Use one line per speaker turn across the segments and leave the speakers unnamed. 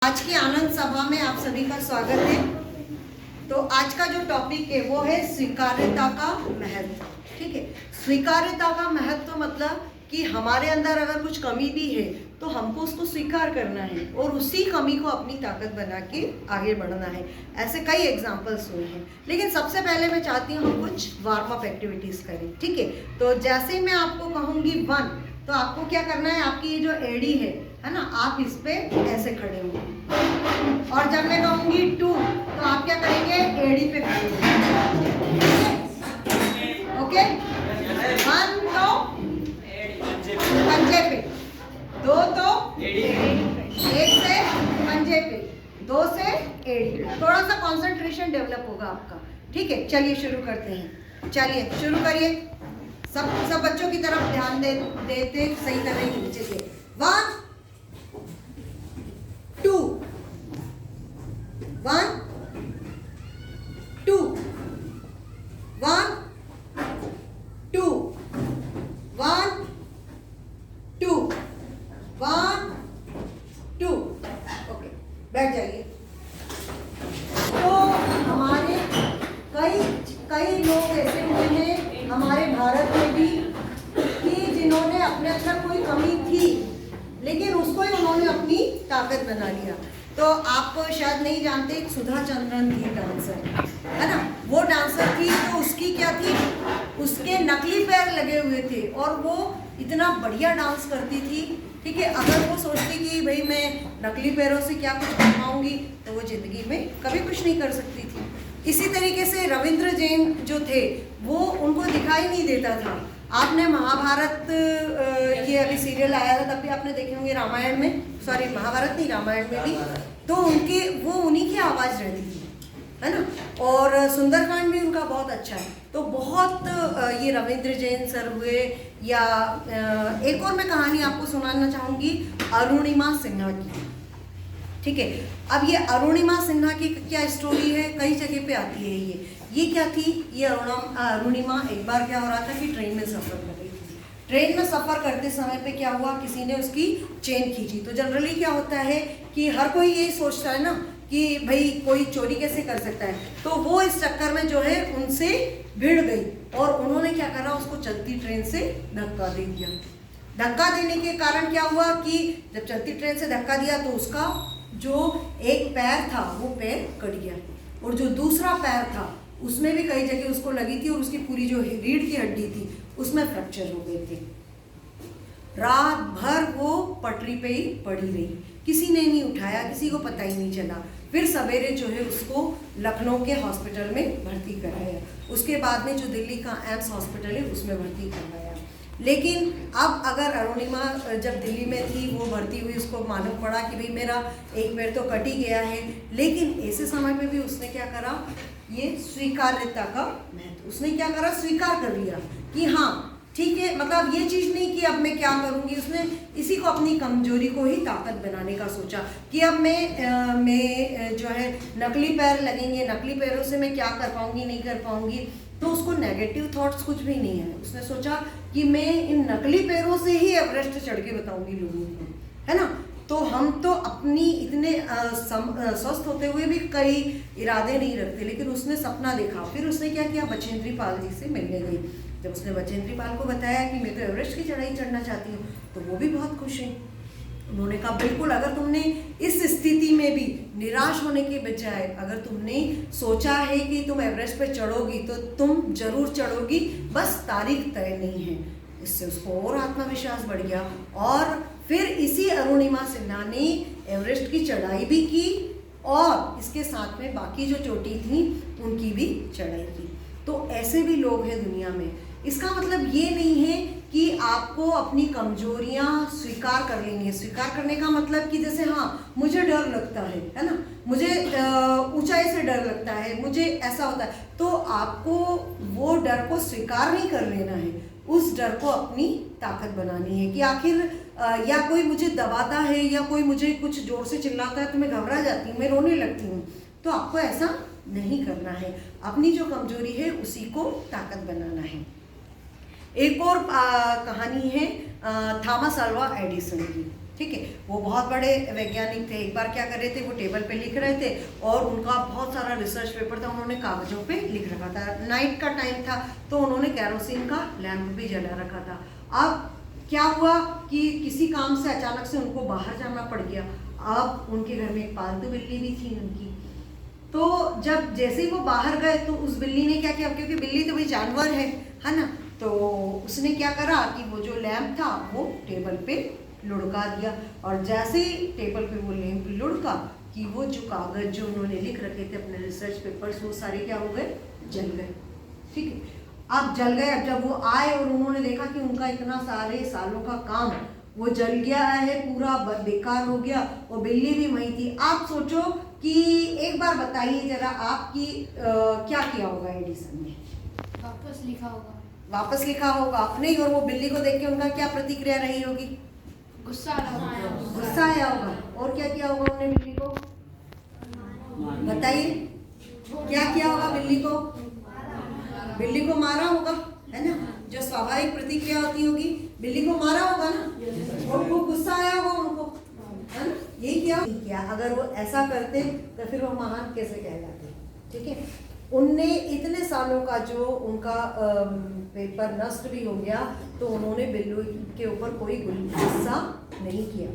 आज की आनंद सभा में आप सभी का स्वागत है। तो आज का जो टॉपिक है वो है स्वीकार्यता का महत्व। ठीक है, स्वीकार्यता का महत्व मतलब कि हमारे अंदर अगर कुछ कमी भी है तो हमको उसको स्वीकार करना है और उसी कमी को अपनी ताकत बना के आगे बढ़ना है। ऐसे कई एग्जाम्पल्स हुए हैं, लेकिन सबसे पहले मैं चाहती हूँ हम कुछ वार्म अप एक्टिविटीज करें। ठीक है, तो जैसे ही मैं आपको कहूँगी 1 तो आपको क्या करना है, आपकी ये जो एड़ी है ना, आप इस पे ऐसे खड़े होंगे और जब मैं कहूँगी 2 तो आप क्या करेंगे, एड़ी पे खड़े होंगे। ओके, 1 तो पंजे पे, 2 तो 1 से पंजे पे, 2 से एड़ी। थोड़ा सा कंसंट्रेशन डेवलप होगा आपका। ठीक है, चलिए शुरू करते हैं। चलिए शुरू करिए। सब बच्चों की तरफ ध्यान देते सही तरह नीचे से। 1 2 1 2 1 2 1 2 1 2। ओके, बैठ जाइए। तो हमारे कई लोग ऐसे हुए हैं हमारे भारत में भी कि जिन्होंने अपने अंदर कोई कमी थी लेकिन उसको ही उन्होंने अपनी ताकत बना लिया। तो आप शायद नहीं जानते, एक सुधा चंद्रन थी डांसर, है ना। वो डांसर थी तो उसकी क्या थी, उसके नकली पैर लगे हुए थे और वो इतना बढ़िया डांस करती थी। ठीक है, अगर वो सोचती कि भाई मैं नकली पैरों से क्या कुछ कर पाऊंगी तो वो जिंदगी में कभी कुछ नहीं कर सकती थी। इसी तरीके से रविंद्र जैन जो थे वो, उनको दिखाई नहीं देता था। आपने महाभारत, ये अभी सीरियल आया था तब भी आपने देखे होंगे, रामायण में, सॉरी महाभारत नहीं, रामायण में भी, तो वो उन्हीं की आवाज़ रहती थी, है ना। और सुंदरकांड भी उनका बहुत अच्छा है। तो बहुत ये रविंद्र जैन सर हुए, या एक और मैं कहानी आपको सुनाना चाहूँगी अरुणिमा सिन्हा की। ठीक है, अब ये अरुणिमा सिन्हा की क्या स्टोरी है, कई जगह पे आती है ये क्या थी, ये अरुणिमा एक बार क्या हो रहा था कि ट्रेन में सफ़र कर रही थी। ट्रेन में सफ़र करते समय पे क्या हुआ, किसी ने उसकी चेन खींची। तो जनरली क्या होता है कि हर कोई यही सोचता है ना कि भाई कोई चोरी कैसे कर सकता है। तो वो इस चक्कर में जो है उनसे भिड़ गई और उन्होंने क्या करा, उसको चलती ट्रेन से धक्का दे दिया। धक्का देने के कारण क्या हुआ कि जब चलती ट्रेन से धक्का दिया तो उसका जो एक पैर था वो पैर कट गया और जो दूसरा पैर था उसमें भी कई जगह उसको लगी थी और उसकी पूरी जो रीढ़ की हड्डी थी उसमें फ्रैक्चर हो गए थे। रात भर वो पटरी पे ही पड़ी रही, किसी ने नहीं उठाया, किसी को पता ही नहीं चला। फिर सवेरे जो है उसको लखनऊ के हॉस्पिटल में भर्ती कराया। उसके बाद में जो दिल्ली का एम्स हॉस्पिटल है उसमें भर्ती करवाया। लेकिन अब अगर अरुणिमा जब दिल्ली में थी, वो भर्ती हुई, उसको मालूम पड़ा कि भाई मेरा एक पैर तो कट ही गया है, लेकिन ऐसे समय में भी उसने क्या करा, ये स्वीकार्यता का महत्व, उसने क्या करा, स्वीकार कर लिया कि हाँ ठीक है, मतलब ये चीज़ नहीं कि अब मैं क्या करूँगी। उसने इसी को अपनी कमजोरी को ही ताकत बनाने का सोचा कि अब मैं जो है नकली पैर लगेंगे, नकली पैरों से मैं क्या कर पाऊँगी, नहीं कर पाऊँगी। तो उसको नेगेटिव थॉट्स कुछ भी नहीं है। उसने सोचा कि मैं इन नकली पैरों से ही एवरेस्ट चढ़ के बताऊँगी लोगों को, है ना। तो हम तो अपनी इतने स्वस्थ होते हुए भी कई इरादे नहीं रखते, लेकिन उसने सपना देखा। फिर उसने क्या किया, बचेंद्री पाल जी से मिलने गई। जब उसने बचेंद्री पाल को बताया कि मैं तो एवरेस्ट की चढ़ाई चढ़ना चाहती हूँ, तो वो भी बहुत खुश हैं। उन्होंने कहा बिल्कुल, अगर तुमने इस स्थिति में भी निराश होने के बजाय अगर तुमने सोचा है कि तुम एवरेस्ट पे चढ़ोगी तो तुम जरूर चढ़ोगी, बस तारीख तय नहीं है। इससे उसको और आत्मविश्वास बढ़ गया और फिर इसी अरुणिमा सिन्हा ने एवरेस्ट की चढ़ाई भी की और इसके साथ में बाकी जो चोटी थी उनकी भी चढ़ाई की। तो ऐसे भी लोग हैं दुनिया में। इसका मतलब ये नहीं है कि आपको अपनी कमजोरियां स्वीकार कर लेनी है। स्वीकार करने का मतलब कि जैसे हाँ मुझे डर लगता है ना, मुझे ऊंचाई से डर लगता है, मुझे ऐसा होता है, तो आपको वो डर को स्वीकार नहीं कर लेना है, उस डर को अपनी ताकत बनानी है। कि आखिर या कोई मुझे दबाता है या कोई मुझे कुछ जोर से चिल्लाता है तो मैं घबरा जाती हूँ, मैं रोने लगती हूँ। तो आपको ऐसा नहीं करना है, अपनी जो कमजोरी है उसी को ताकत बनाना है। एक और कहानी है थॉमस अल्वा एडिसन की। ठीक है। वो बहुत बड़े वैज्ञानिक थे। एक बार क्या कर रहे थे, वो टेबल पे लिख रहे थे और उनका बहुत सारा रिसर्च पेपर था, उन्होंने कागजों पे लिख रखा था। नाइट का टाइम था तो उन्होंने कैरोसिन का लैंप भी जला रखा था। अब क्या हुआ कि किसी काम से अचानक से उनको बाहर जाना पड़ गया। अब उनके घर में एक पालतू बिल्ली भी थी उनकी। तो जब जैसे ही वो बाहर गए तो उस बिल्ली ने क्या किया, क्योंकि बिल्ली तो भाई जानवर है ना, तो उसने क्या करा कि वो जो लैंप था वो टेबल पे लुढ़का दिया। और जैसे ही टेबल पे वो लैंप लुढ़का कि वो जो कागज जो उन्होंने लिख रखे थे अपने रिसर्च पेपर्स, वो सारे क्या हो गए, जल गए। ठीक है, अब जल गए। अब जब वो आए और उन्होंने देखा कि उनका इतना सारे सालों का काम वो जल गया है, पूरा बेकार हो गया, और बिल्ली भी वही थी। आप सोचो कि एक बार बताइए जरा, आपकी क्या किया होगा एडिसन ने?
वापस लिखा होगा।
वापस लिखा होगा नहीं, और वो बिल्ली को देख के उनका क्या प्रतिक्रिया रही होगी?
गुस्सा आया होगा।
गुस्सा आया होगा। और क्या किया होगा उन्होंने बिल्ली को? बताइए क्या किया होगा बिल्ली को? बिल्ली को मारा होगा, है ना, जो स्वाभाविक प्रतिक्रिया होती होगी, बिल्ली को मारा होगा ना, और वो गुस्सा आया होगा उनको, है ना, यही किया। अगर वो ऐसा करते तो फिर वो महान कैसे कहलाते? ठीक है, उनने इतने सालों का जो उनका पेपर नष्ट भी हो गया, तो उन्होंने बिल्ली के ऊपर कोई गुस्सा नहीं किया,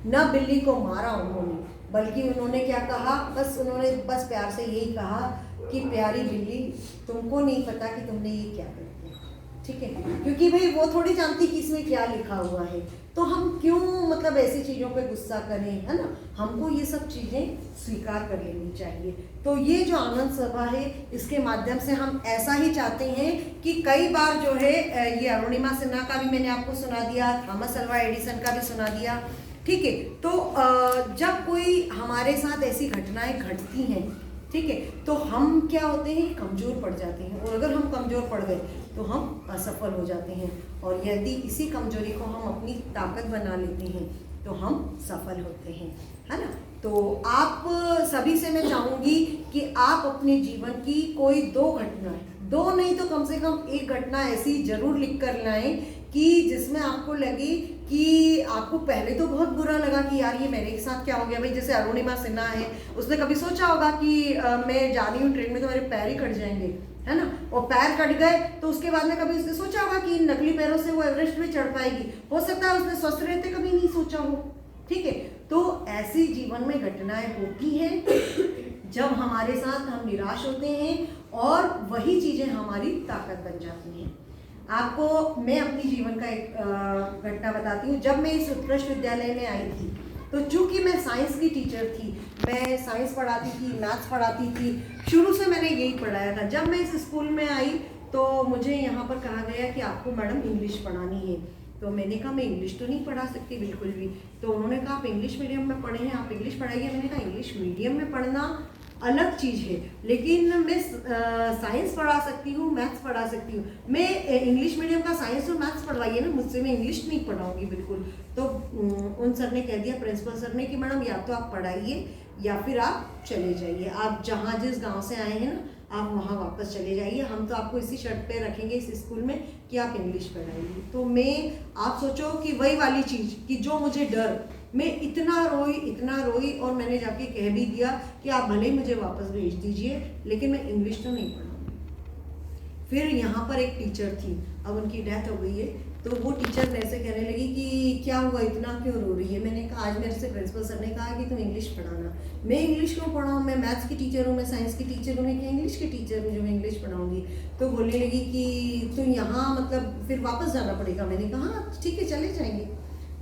न बिल्ली को मारा उन्होंने, बल्कि उन्होंने क्या कहा, उन्होंने बस प्यार से यही कहा कि प्यारी बिल्ली, तुमको नहीं पता कि तुमने ये क्या कर दिया। ठीक है, क्योंकि भाई वो थोड़ी जानती कि इसमें क्या लिखा हुआ है, तो हम क्यों मतलब ऐसी चीज़ों पे गुस्सा करें, है ना, हमको ये सब चीज़ें स्वीकार कर लेनी चाहिए। तो ये जो आनंद सभा है, इसके माध्यम से हम ऐसा ही चाहते हैं कि कई बार जो है, ये अरुणिमा सिन्हा का भी मैंने आपको सुना दिया, थॉमस अल्वा एडिसन का भी सुना दिया। ठीक है, तो जब कोई हमारे साथ ऐसी घटनाएं घटती हैं, ठीक है, तो हम क्या होते हैं, कमज़ोर पड़ जाते हैं, और अगर हम कमज़ोर पड़ गए तो हम असफल हो जाते हैं, और यदि इसी कमजोरी को हम अपनी ताकत बना लेते हैं तो हम सफल होते हैं, है ना। तो आप सभी से मैं चाहूँगी कि आप अपने जीवन की कोई 2 घटनाएं, 2 नहीं तो कम से कम 1 घटना ऐसी जरूर लिख कर लाएं कि जिसमें आपको लगे कि आपको पहले तो बहुत बुरा लगा कि यार ये मेरे साथ क्या हो गया। भाई जैसे अरुणिमा सिन्हा है, उसने कभी सोचा होगा कि मैं जा रही हूँ ट्रेन में तो मेरे पैर ही कट जाएंगे, है ना, और पैर कट गए तो उसके बाद में कभी उसने सोचा होगा कि इन नकली पैरों से वो एवरेस्ट भी चढ़ पाएगी। हो सकता है उसने स्वस्थ रहते कभी नहीं सोचा हो। ठीक है, तो ऐसी जीवन में घटनाएं होती हैं जब हमारे साथ हम निराश होते हैं, और वही चीजें हमारी ताकत बन जाती हैं। आपको मैं अपनी जीवन का एक घटना बताती हूँ। जब मैं इस उत्कृष्ट विद्यालय में आई थी, तो चूंकि मैं साइंस की टीचर थी, मैं साइंस पढ़ाती थी, मैथ्स पढ़ाती थी, शुरू से मैंने यही पढ़ाया था। जब मैं इस स्कूल में आई तो मुझे यहाँ पर कहा गया कि आपको मैडम इंग्लिश पढ़ानी है। तो मैंने कहा मैं इंग्लिश तो नहीं पढ़ा सकती बिल्कुल भी। तो उन्होंने कहा आप इंग्लिश मीडियम में पढ़े हैं, आप इंग्लिश पढ़ाइए। मैंने कहा इंग्लिश मीडियम में पढ़ना अलग चीज़ है, लेकिन मैं साइंस पढ़ा सकती हूँ, मैथ्स पढ़ा सकती हूँ। मैं इंग्लिश मीडियम का साइंस और मैथ्स पढ़वाइए ना मुझसे, मैं इंग्लिश नहीं पढ़ाऊँगी बिल्कुल। तो उन सर ने कह दिया, प्रिंसिपल सर ने, कि मैडम या तो आप पढ़ाइए या फिर आप चले जाइए। आप जहाँ जिस गांव से आए हैं ना, आप वहाँ वापस चले जाइए। हम तो आपको इसी शर्त पे रखेंगे इस स्कूल में कि आप इंग्लिश पढ़ाइए। तो मैं, आप सोचो कि वही वाली चीज़ कि जो मुझे डर, मैं इतना रोई और मैंने जाके कह भी दिया कि आप भले ही मुझे वापस भेज दीजिए, लेकिन मैं इंग्लिश तो नहीं पढ़ाऊँगी। फिर यहाँ पर एक टीचर थी, अब उनकी डेथ हो गई है, तो वो टीचर मेरे से कहने लगी कि क्या हुआ, इतना क्यों रो रही है। मैंने कहा, आज मेरे से प्रिंसिपल सर ने कहा कि तुम इंग्लिश पढ़ाना। मैं इंग्लिश क्यों पढ़ाऊँ, मैं मैथ्स की टीचर हूँ, मैं साइंस की टीचर हूँ, मैं इंग्लिश की टीचर हूँ जो मैं इंग्लिश पढ़ाऊँगी। तो बोलने लगी कि तुम यहाँ मतलब फिर वापस जाना पड़ेगा। मैंने कहा हाँ ठीक है, चले जाएंगे।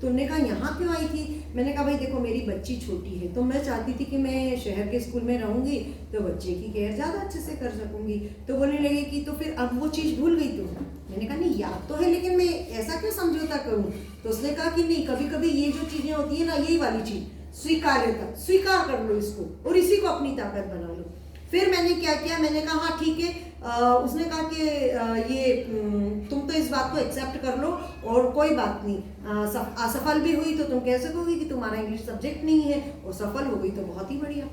तो उन्होंने कहा यहाँ क्यों आई थी। मैंने कहा भाई देखो, मेरी बच्ची छोटी है, तो मैं चाहती थी कि मैं शहर के स्कूल में रहूँगी तो बच्चे की केयर ज़्यादा अच्छे से कर सकूँगी। तो बोलने लगे कि तो फिर अब वो चीज़ भूल गई तुम। मैंने कहा नहीं, याद तो है, लेकिन मैं ऐसा क्यों समझौता करूँ। तो उसने कहा कि नहीं, कभी कभी ये जो चीज़ें होती है ना, यही वाली चीज़ स्वीकार्यता, स्वीकार कर लो इसको और इसी को अपनी ताकत बना लो। फिर मैंने क्या किया, मैंने कहा हाँ ठीक है। उसने कहा कि ये तुम तो इस बात को एक्सेप्ट कर लो और कोई बात नहीं, असफल भी हुई तो तुम कह सकोगी कि तुम्हारा इंग्लिश सब्जेक्ट नहीं है, और सफल हो गई तो बहुत ही बढ़िया।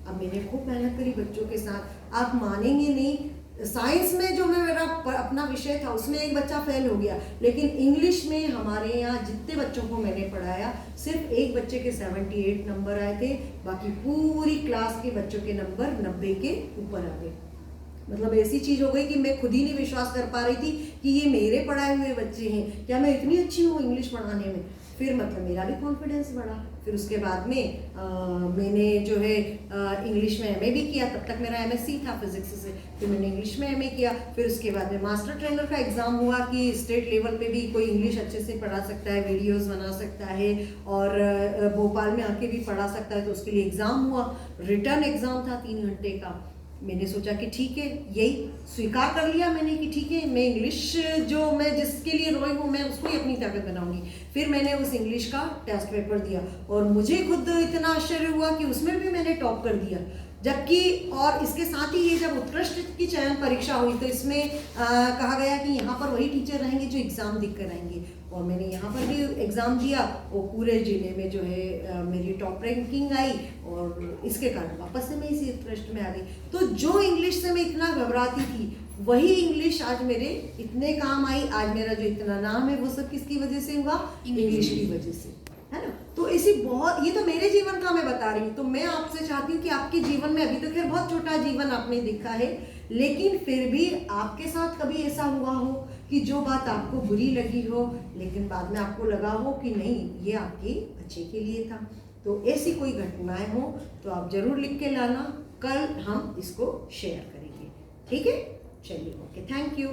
अब मैंने खूब मेहनत करी बच्चों के साथ, आप मानेंगे नहीं, साइंस में जो मेरा अपना विषय था उसमें एक बच्चा फेल हो गया, लेकिन इंग्लिश में हमारे यहाँ जितने बच्चों को मैंने पढ़ाया सिर्फ एक बच्चे के 78 नंबर आए थे, बाकी पूरी क्लास के बच्चों के नंबर 90 के ऊपर आ गए। मतलब ऐसी चीज़ हो गई कि मैं खुद ही नहीं विश्वास कर पा रही थी कि ये मेरे पढ़ाए हुए बच्चे हैं, क्या मैं इतनी अच्छी हूँ इंग्लिश पढ़ाने में। फिर मतलब मेरा भी कॉन्फिडेंस बढ़ा। फिर उसके बाद में मैंने जो है इंग्लिश में एमए भी किया। तब तक मेरा एमएससी था फिजिक्स से, फिर मैंने इंग्लिश में एमए किया। फिर उसके बाद में मास्टर ट्रेनर का एग्ज़ाम हुआ कि स्टेट लेवल पे भी कोई इंग्लिश अच्छे से पढ़ा सकता है, वीडियोस बना सकता है और भोपाल में आके भी पढ़ा सकता है। तो उसके लिए एग्ज़ाम हुआ, रिटर्न एग्ज़ाम था 3 घंटे का। मैंने सोचा कि ठीक है, यही स्वीकार कर लिया मैंने कि ठीक है, मैं इंग्लिश जो मैं जिसके लिए रोई हूँ मैं उसको ही अपनी ताकत बनाऊंगी। फिर मैंने उस इंग्लिश का टेस्ट पेपर दिया और मुझे खुद इतना आश्चर्य हुआ कि उसमें भी मैंने टॉप कर दिया। जबकि और इसके साथ ही ये जब उत्कृष्ट की चयन परीक्षा हुई तो इसमें कहा गया कि यहाँ पर वही टीचर रहेंगे जो एग्ज़ाम देख कर आएंगे, और मैंने यहाँ पर भी एग्ज़ाम दिया और पूरे ज़िले में जो है मेरी टॉप रैंकिंग आई और इसके कारण वापस से मैं इसी उत्कृष्ट में आ गई। तो जो इंग्लिश से मैं इतना घबराती थी वही इंग्लिश आज मेरे इतने काम आई। आज मेरा जो इतना नाम है वो सब किसकी वजह से हुआ? इंग्लिश की वजह से, है ना। तो ऐसी बहुत, ये तो मेरे जीवन का मैं बता रही हूँ। तो मैं आपसे चाहती हूँ कि आपके जीवन में, अभी तो खैर बहुत छोटा जीवन आपने देखा है, लेकिन फिर भी आपके साथ कभी ऐसा हुआ हो कि जो बात आपको बुरी लगी हो लेकिन बाद में आपको लगा हो कि नहीं ये आपके अच्छे के लिए था। तो ऐसी कोई घटनाएं हो तो आप जरूर लिख के लाना, कल हम इसको शेयर करेंगे। ठीक है, चलिए, ओके, थैंक यू।